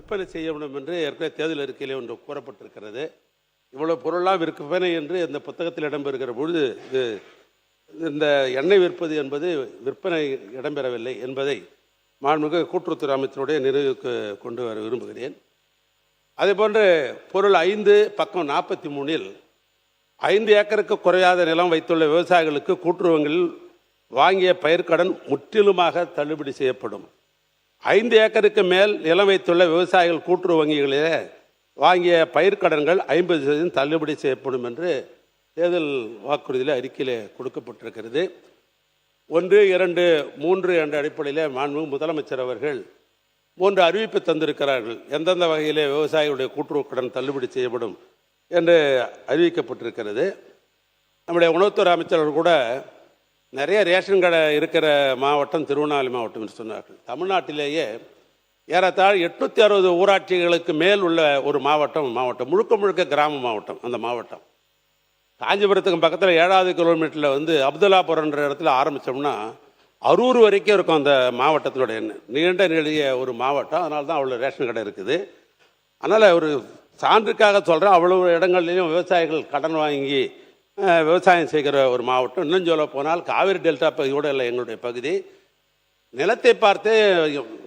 விற்பனை செய்யப்படும் என்று ஏற்கனவே தேர்தல் அறிக்கையிலே ஒன்று கூறப்பட்டிருக்கிறது. இவ்வளவு பொருளாக விற்பனை என்று இந்த புத்தகத்தில் இடம்பெறுகிற பொழுது இந்த எண்ணெய் விற்பது என்பது விற்பனை இடம்பெறவில்லை என்பதை மாண்புமிகு கூட்டுறவுத்துறை அமைச்சருடைய நிறைவுக்கு கொண்டு வர விரும்புகிறேன். அதேபோன்று பொருள் 5 பக்கம் 43 5 ஏக்கருக்கு குறையாத நிலம் வைத்துள்ள விவசாயிகளுக்கு கூட்டுறவுகளில் வாங்கிய பயிர்க்கடன் முற்றிலுமாக தள்ளுபடி செய்யப்படும். 5 ஏக்கருக்கு மேல் நிலம் வைத்துள்ள விவசாயிகள் கூட்டுறவு வங்கிகளிலே வாங்கிய பயிர்க்கடன்கள் 50% தள்ளுபடி செய்யப்படும் என்று தேர்தல் வாக்குறுதியில் அறிக்கையில் கொடுக்கப்பட்டிருக்கிறது. 1, 2, 3 என்ற அடிப்படையில் மாண்புமிகு முதலமைச்சர் அவர்கள் 3 அறிவிப்பு தந்திருக்கிறார்கள். எந்தெந்த வகையிலே விவசாயிகளுடைய கூட்டுறவு கடன் தள்ளுபடி செய்யப்படும் என்று அறிவிக்கப்பட்டிருக்கிறது. நம்முடைய உணவுத்துறை அமைச்சர்கள் கூட நிறைய ரேஷன் கடை இருக்கிற மாவட்டம் திருவண்ணாமலை மாவட்டம் என்று சொன்னார்கள். தமிழ்நாட்டிலேயே ஏறத்தாழ 860 ஊராட்சிகளுக்கு மேல் உள்ள ஒரு மாவட்டம் முழுக்க கிராம மாவட்டம். அந்த மாவட்டம் காஞ்சிபுரத்துக்கு பக்கத்தில் 7வது கிலோமீட்டரில் அப்துல்லாபுரம்ன்ற இடத்துல ஆரம்பித்தோம்னா அரூர் வரைக்கும் இருக்கும் அந்த மாவட்டத்தினுடைய நீண்ட நெடிய ஒரு மாவட்டம். அதனால தான் அவ்வளோ ரேஷன் கடை இருக்குது. அதனால் ஒரு சான்றுக்காக சொல்கிறேன், அவ்வளவு இடங்கள்லையும் விவசாயிகள் கடன் வாங்கி விவசாயம் செய்கிற ஒரு மாவட்டம். இன்னும் சொல்ல போனால் காவிரி டெல்டா பகுதியோடு இல்லை எங்களுடைய பகுதி. நிலத்தை பார்த்து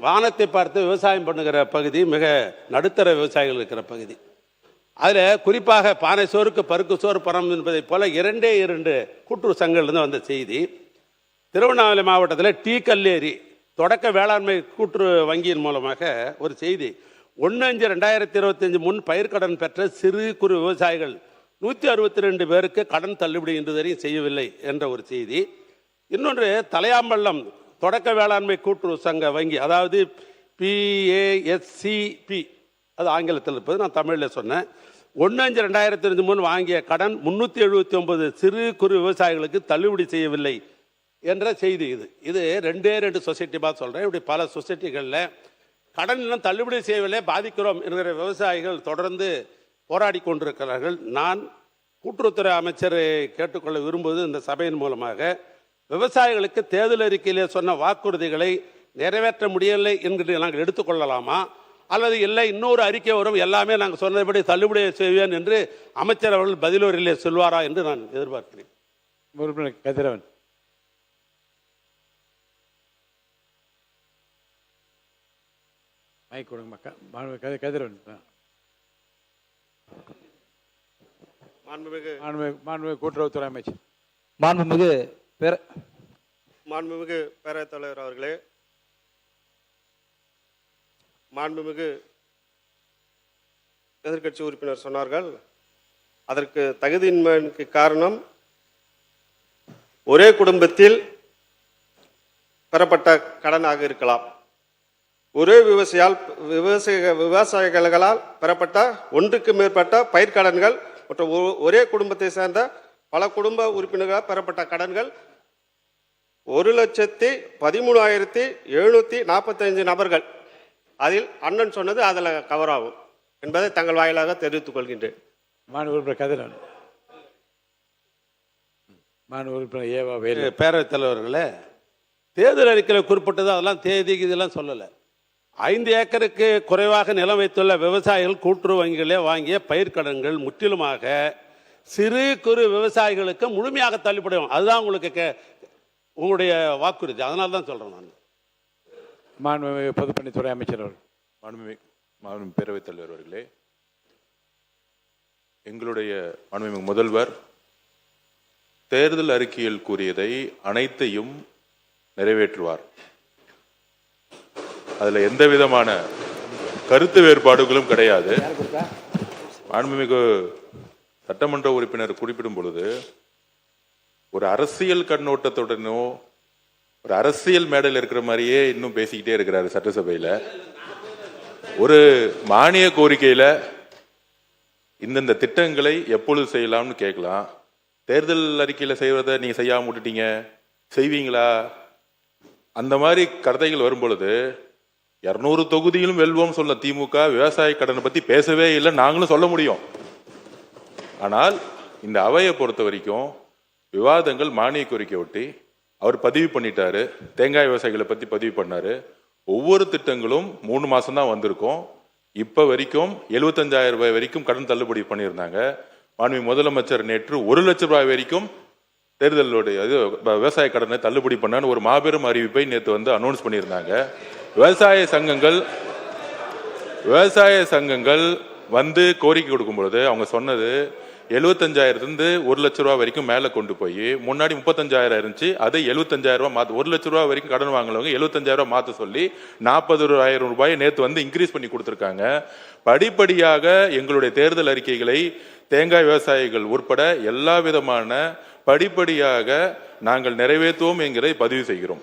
வானத்தை பார்த்து விவசாயம் பண்ணுகிற பகுதி, மிக நடுத்தர விவசாயிகள் இருக்கிற பகுதி. அதில் குறிப்பாக பானை சோறுக்கு பருக்கு சோறு பரம் என்பதை போல 2 கூட்டுறவு சங்கங்கள்லேருந்து வந்த செய்தி. திருவண்ணாமலை மாவட்டத்தில் டீ கல்லேரி தொடக்க வேளாண்மை கூட்டுறவு வங்கியின் மூலமாக ஒரு செய்தி. 1/5/2025 முன் பயிர்க்கடன் பெற்ற சிறு குறு விவசாயிகள் 162 பேருக்கு கடன் தள்ளுபடி இன்று வரையும் செய்யவில்லை என்ற ஒரு செய்தி. இன்னொன்று தலையாம்பள்ளம் தொடக்க வேளாண்மை கூட்டுறவு சங்க வங்கி, அதாவது PASCP, அது ஆங்கிலத்தில் இருப்பது, நான் தமிழில் சொன்னேன். 1/5/2025 முன் வாங்கிய கடன் 379 சிறு குறு விவசாயிகளுக்கு தள்ளுபடி செய்யவில்லை என்ற செய்தி. இது 2 சொசைட்டி பார்த்து சொல்கிறேன். இப்படி பல சொசைட்டிகளில் கடன் இன்னும் தள்ளுபடி செய்யவில்லை, பாதிக்கிறோம் என்கிற விவசாயிகள் தொடர்ந்து போராடி கொண்டிருக்கிறார்கள். நான் கூட்டுறவுத்துறை அமைச்சரை கேட்டுக்கொள்ள விரும்புவது, இந்த சபையின் மூலமாக விவசாயிகளுக்கு தேர்தல் அறிக்கையிலே சொன்ன வாக்குறுதிகளை நிறைவேற்ற முடியவில்லை என்கிற நாங்கள் எடுத்துக்கொள்ளலாமா, அல்லது இல்லை இன்னொரு அறிக்கை வரும் எல்லாமே நாங்கள் சொன்னபடி தள்ளுபடி செய்வேன் என்று அமைச்சர் அவர்கள் பதிலூரிலே சொல்வாரா என்று நான் எதிர்பார்க்கிறேன். கதிரவன். கதிரவன். மாண்புமிகு கூட்டுறவுத்துறை அமைச்சர். மாண்புமிகு பேரவைத் தலைவர் அவர்களே, மாண்புமிகு எதிர்க்கட்சி உறுப்பினர் சொன்னார்கள், அதற்கு தகுதியின்மைக்கு காரணம் ஒரே குடும்பத்தில் பெறப்பட்ட கடனாக இருக்கலாம். ஒரே விவசாயிகளால் பெறப்பட்ட ஒன்றுக்கு மேற்பட்ட பயிர்க்கடன்கள் மற்றும் ஒரே குடும்பத்தை சேர்ந்த பல குடும்ப உறுப்பினர்களால் பெறப்பட்ட கடன்கள் 1,13,745 நபர்கள். அதில் அண்ணன் சொன்னது அதில் கவர் ஆகும் என்பதை தங்கள் வாயிலாக தெரிவித்துக் கொள்கின்றேன். பேரவைத் தலைவர்களே, தேர்தல் அறிக்கையில் குறிப்பிட்டது அதெல்லாம் தேதி இதெல்லாம் சொல்லலை. 5 ஏக்கருக்கு குறைவாக நிலம் வைத்துள்ள விவசாயிகள் கூட்டுறவு வங்கிகளே வாங்கிய பயிர்க்கடன்கள் முற்றிலுமாக சிறு குறு விவசாயிகளுக்கு முழுமையாக தள்ளுபடும். அதுதான் உங்களுடைய வாக்குறுதி. அதனால தான் சொல்கிறேன் நான். மாண்புமிகு பொதுப்பணித்துறை அமைச்சர் அவர்கள். மாண்புமிகு பேரவைத் தலைவர் அவர்களே, எங்களுடைய மாண்புமிகு முதல்வர் தேர்தல் அறிக்கையில் கூறியதை அனைத்தையும் நிறைவேற்றுவார். அதில் எந்த விதமான கருத்து வேறுபாடுகளும் கிடையாது. மாண்புமிகு சட்டமன்ற உறுப்பினர் குறிப்பிடும் பொழுது ஒரு அரசியல் கண்ணோட்டத்துடனோ ஒரு அரசியல் மேடையில் இருக்கிற மாதிரியே இன்னும் பேசிக்கிட்டே இருக்கிறாரு. சட்டசபையில் ஒரு மானிய கோரிக்கையில இந்தந்த திட்டங்களை எப்பொழுது செய்யலாம்னு கேட்கலாம். தேர்தல் அறிக்கையில செய்வதை நீங்க செய்யாம விட்டுட்டீங்க, செய்வீங்களா? அந்த மாதிரி கருத்தைகள் வரும் பொழுது 200 தொகுதியிலும் வெல்வோம் சொல்ல திமுக விவசாய கடனை பத்தி பேசவே இல்லை, நாங்களும் சொல்ல முடியும். ஆனால் இந்த அவையை பொறுத்த வரைக்கும் விவாதங்கள் மானிய கோரிக்கை ஒட்டி அவர் பதிவு பண்ணிட்டாரு. தேங்காய் விவசாயிகளை பத்தி பதிவு பண்ணாரு. ஒவ்வொரு திட்டங்களும் 3 மாசம் தான் வந்திருக்கும். இப்ப வரைக்கும் 75,000 ரூபாய் வரைக்கும் கடன் தள்ளுபடி பண்ணியிருந்தாங்க. மாண்பு முதலமைச்சர் நேற்று 1 லட்சம் ரூபாய் வரைக்கும் தேர்தலுடைய விவசாய கடனை தள்ளுபடி பண்ணான்னு ஒரு மாபெரும் அறிவிப்பை நேற்று வந்து அனௌன்ஸ் பண்ணியிருந்தாங்க. விவசாய சங்கங்கள் வந்து கோரிக்கை கொடுக்கும் பொழுது அவங்க சொன்னது 75,000 1 லட்சம் ரூபாய் வரைக்கும் மேல கொண்டு போய், முன்னாடி 35,000 இருந்துச்சு, அதை 75,000 ரூபாய் மாத்த, 1 லட்சம் ரூபாய் வரைக்கும் கடன் வாங்கினவங்க 75,000 ரூபாய் மாத்த சொல்லி 40,000 ரூபாயை நேற்று வந்து இன்க்ரீஸ் பண்ணி கொடுத்திருக்காங்க. படிப்படியாக எங்களுடைய தேர்தல் அறிக்கைகளை தேங்காய் விவசாயிகள் உட்பட எல்லா விதமான படிப்படியாக நாங்கள் நிறைவேற்றுவோம் என்கிறதை பதிவு செய்கிறோம்.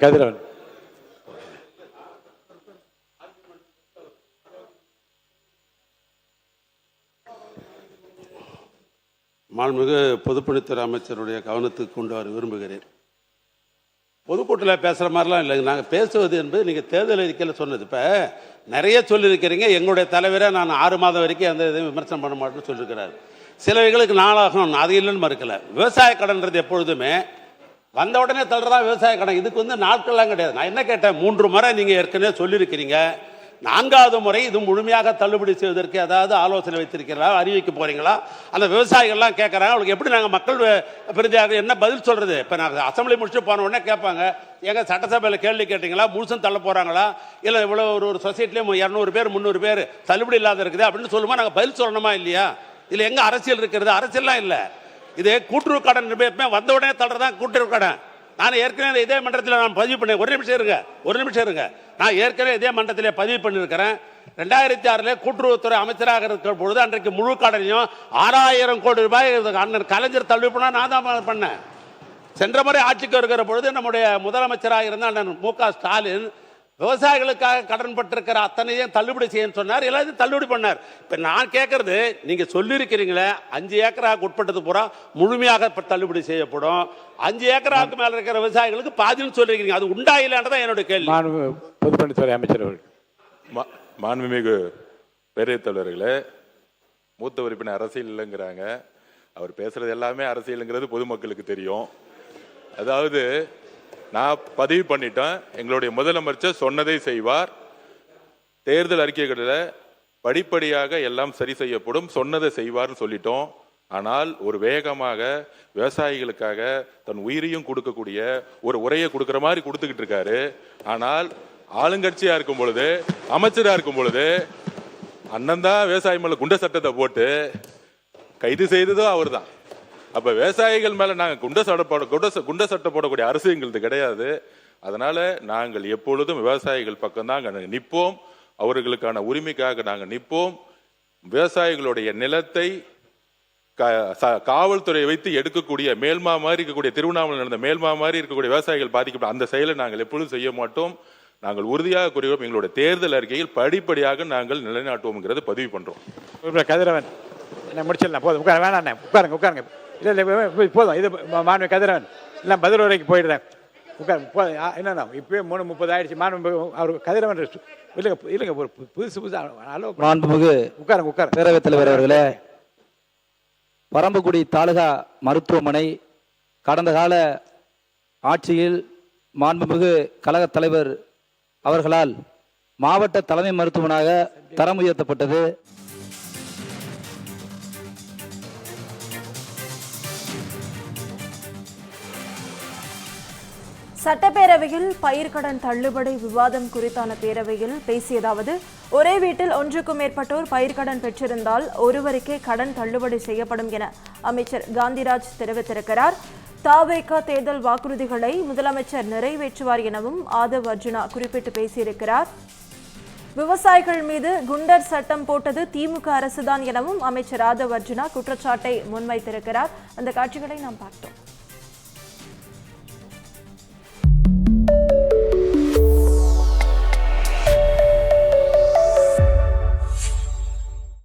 கதிரவன். மாண்புமிகு பொதுப்பணித்துறை அமைச்சருடைய கவனத்துக்கு கொண்டு வர விரும்புகிறேன். பொதுக்கூட்டத்தில் பேசுகிற மாதிரிலாம் இல்லைங்க. நாங்கள் பேசுவது என்பது நீங்கள் தேர்தல் அறிக்கையில் சொன்னது. இப்போ நிறைய சொல்லியிருக்கிறீங்க. எங்களுடைய தலைவரை நான் 6 மாதம் வரைக்கும் எந்த இதையும் விமர்சனம் பண்ண மாட்டேன்னு சொல்லியிருக்கிறார். சிலவைகளுக்கு நாளாகும், அது இல்லைன்னு மறுக்கல. விவசாய கடன்றது எப்பொழுதுமே வந்த உடனே தள்ளுறதா விவசாய கடன். இதுக்கு வந்து நாட்கள்லாம் கிடையாது. நான் என்ன கேட்டேன், 3 முறை நீங்கள் ஏற்கனவே சொல்லியிருக்கிறீங்க. 4வது முறை இது முழுமையாக தள்ளுபடி செய்வதற்கு ஏதாவது ஆலோசனை வைத்திருக்கிறீங்களா, அறிவிக்க போறீங்களா? அந்த விவசாயிகள்லாம் கேட்குறாங்க. அவங்களுக்கு எப்படி நாங்கள் மக்கள் பிரதியாக என்ன பதில் சொல்றது? இப்போ நாங்கள் அசம்பிளி முடிச்சுட்டு போன உடனே கேட்பாங்க, எங்க சட்டசபையில் கேள்வி கேட்டீங்களா, முழுசும் தள்ள போறாங்களா, இல்லை இவ்வளோ ஒரு சொசைட்டிலேயும் 200 பேர் 300 பேர் தள்ளுபடி இல்லாத இருக்குது அப்படின்னு சொல்லுமா? நாங்கள் பதில் சொல்லணுமா இல்லையா? இதில் எங்கே அரசியல் இருக்கிறது? அரசியல்லாம் இல்லை. இது கூட்டுறவு கடன் வந்த உடனே தள்ளுறதான் கூட்டுறவு கடன். நான் ஏற்கனவே இதே மன்றத்தில் நான் பதிவு பண்ணேன். ஒரு நிமிஷம் இருங்க. நான் ஏற்கனவே இதே மன்றத்தில் பதிவு பண்ணியிருக்கிறேன். 2006 கூட்டுறவுத்துறை அமைச்சராக இருக்கிற பொழுது அன்றைக்கு முழு கடனையும் 6,000 கோடி ரூபாய் அண்ணன் கலைஞர் தள்ளுபடி பண்ண நான் தான் பண்ணேன். சென்ற முறை ஆட்சிக்கு வருகிற பொழுது நம்முடைய முதலமைச்சராக இருந்த அண்ணன் மு.க. ஸ்டாலின் விவசாயிகளுக்காக கடன் பட்டிருக்கிற அத்தனையும் தள்ளுபடி செய்யன்னு சொன்னார். எல்லாத்தையும் தள்ளுபடி பண்ணார். இப்ப நான் கேட்கறது, நீங்க சொல்லியிருக்கிறீங்களே 5 ஏக்கராவுக்கு உட்பட்டது பூரா முழுமையாக தள்ளுபடி செய்யப்படும், 5 ஏக்கராவுக்கு மேல இருக்கிற விவசாயிகளுக்கு பாதின்னு சொல்லிருக்கீங்க. அது உண்டா இல்லைன்றதான் என்னுடைய கேள்வி. பொதுப்பணித்துறை அமைச்சர் அவர்கள். மாண்புமிகு பேரவைத் தலைவர்களே, மூத்த உறுப்பினர் அரசியல் இல்லைங்கிறாங்க. அவர் பேசுறது எல்லாமே அரசியலுங்கிறது பொதுமக்களுக்கு தெரியும். அதாவது நான் பதிவு பண்ணிட்டேன், எங்களுடைய முதலமைச்சர் சொன்னதை செய்வார். தேர்தல் அறிக்கைகளில் படிப்படியாக எல்லாம் சரி செய்யப்படும், சொன்னதை செய்வார்னு சொல்லிட்டோம். ஆனால் ஒரு வேகமாக விவசாயிகளுக்காக தன் உயிரையும் கொடுக்கக்கூடிய ஒரு உரையை கொடுக்கிற மாதிரி கொடுத்துக்கிட்டு இருக்காரு. ஆனால் ஆளுங்கட்சியா இருக்கும் பொழுது, அமைச்சரா இருக்கும் பொழுது அண்ணன் தான் விவசாயி மேல குண்ட சட்டத்தை போட்டு கைது செய்ததும் அவர் தான். அப்ப விவசாயிகள் மேல நாங்க குண்ட சட்டை போடக்கூடிய அரசு எங்களுக்கு கிடையாது. அதனால நாங்கள் எப்பொழுதும் விவசாயிகள் பக்கம் தான் நிற்போம். அவர்களுக்கான உரிமைக்காக நாங்க நிற்போம். விவசாயிகளுடைய நிலத்தை காவல்துறை வைத்து எடுக்கக்கூடிய மேல்மா மாதிரி இருக்கக்கூடிய, திருவண்ணாமலை நடந்த மேல்மா மாதிரி இருக்கக்கூடிய விவசாயிகள் பாதிக்கப்பட்ட அந்த செயலை நாங்கள் எப்பொழுதும் செய்ய மாட்டோம். நாங்கள் உறுதியாக கூறுகிறோம், எங்களுடைய தேர்தல் அறிக்கையில் படிப்படியாக நாங்கள் நிலைநாட்டுவோம் பதிவு பண்றோம். கதிரவன் முடிச்சிடலாம், போதும், உட்கார வேணாம், உட்காருங்க. இல்லை போதும், இது மாண்பு கதிரவன் இல்லை பதில் உரைக்கு போயிடுறேன். என்னன்னா இப்பயே 3:30 ஆயிடுச்சு. மாண்பு அவர் கதிரவன் இல்லைங்க, ஒரு புதுசு மாண்புமிகு உட்காருங்க. பேரவைத் தலைவர் அவர்களே, பரம்பக்குடி தாலுகா மருத்துவமனை கடந்த கால ஆட்சியில் மாண்புமிகு கழக தலைவர் அவர்களால் மாவட்ட தலைமை மருத்துவமனாக தரம் உயர்த்தப்பட்டது. சட்டப்பேரவையில் பயிர்க்கடன் தள்ளுபடி விவாதம் குறித்தான பேரவையில் பேசியதாவது, ஒரே வீட்டில் 1க்கும் மேற்பட்டோர் பயிர்க்கடன் பெற்றிருந்தால் ஒருவருக்கே கடன் தள்ளுபடி செய்யப்படும் என அமைச்சர் காந்திராஜ் தெரிவித்திருக்கிறார். தவேக தேர்தல் வாக்குறுதிகளை முதலமைச்சர் நிறைவேற்றுவார் எனவும் ஆதவ் அர்ஜுனா குறிப்பிட்டு பேசியிருக்கிறார். விவசாயிகள் மீது குண்டர் சட்டம் போட்டது திமுக அரசுதான் எனவும் அமைச்சர் ஆதவ் அர்ஜுனா குற்றச்சாட்டை முன்வைத்திருக்கிறார். அந்த காட்சிகளை நாம் பார்த்தோம்.